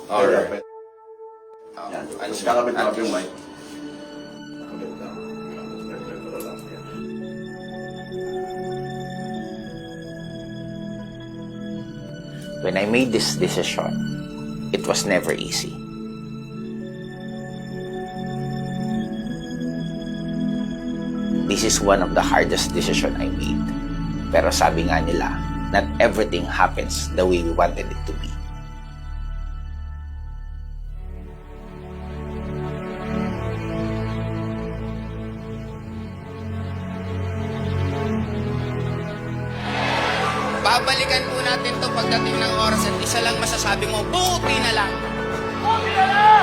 Alright. Yan. Ano Tapos kakabit mo yung mic. When I made this decision, it was never easy. This is one of the hardest decisions I made. Pero sabi nga nila, not everything happens the way we wanted it to be. Babalikan po natin to pagdating ng oras at isa lang masasabi mo, buti na lang.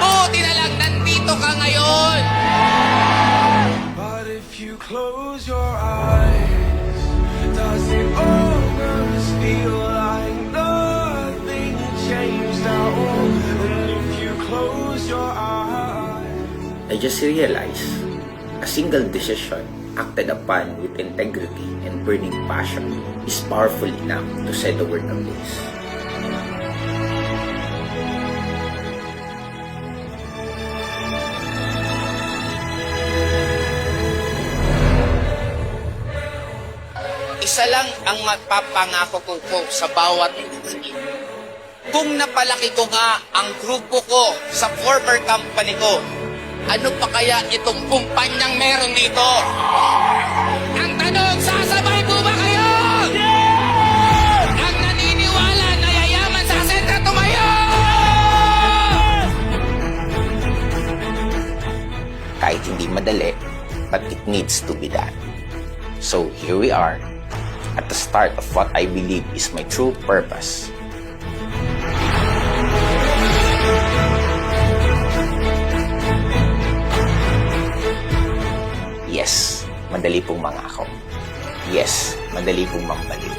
Buti na lang, nandito ka ngayon. But if you close your eyes, does it almost feel like nothing changed at all? And if you close your eyes, I just realized a single decision acted upon with integrity and burning passion is powerful enough to set the world ablaze. Isa lang ang magpapangako ko po sa bawat individual. Kung napalaki ko nga ang grupo ko sa former company ko, ano pa kaya itong kumpanyang meron dito? Ang tanong, sasabay po ba kayo? Ang naniniwala na yayaman sa sentra tumayo! Kahit hindi madali, but it needs to be done. So here we are, at the start of what I believe is my true purpose. Yes, madali pong mangako. Yes, madali pong mambalik.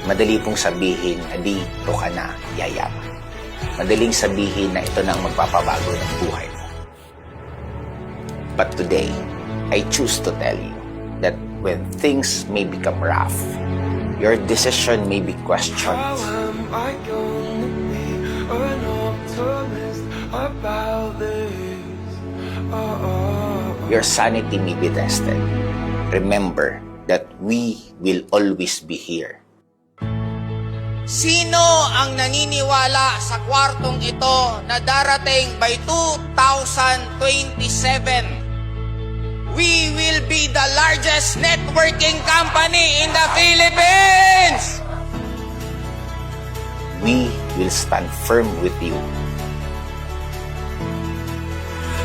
Madali pong sabihin na dito ka na yayaman. Madaling sabihin na ito na ang magpapabago ng buhay mo. But today, I choose to tell you that when things may become rough, your decision may be questioned. how am I gonna be an optimist about this? Your sanity may be tested. Remember that we will always be here. Sino ang naniniwala sa kwartong ito na darating by 2027? We will be the largest networking company in the Philippines! We will stand firm with you.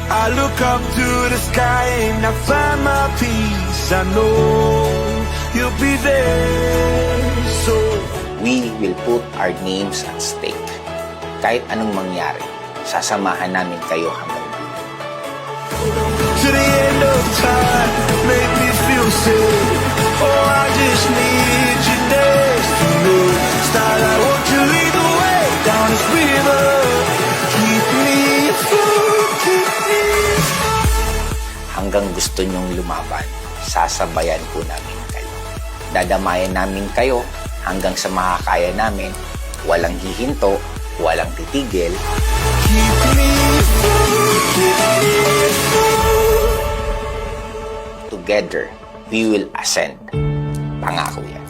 I look up to the sky and I find my peace. I know you'll be there. So We will put our names at stake. Kahit anong mangyari, sasamahan namin kayo hanggang dulo. to the end of time, make me feel safe. Oh, I just need you next to me. Starlight, won't you lead the way down this river? Keep me afloat, keep me afloat. Hanggang gusto nyong lumaban, sasabayan po namin kayo. Dadamayan namin kayo hanggang sa makakaya namin, walang hihinto, walang titigil. Keep me afloat, keep me afloat. Together, we will ascend. Pangako yan.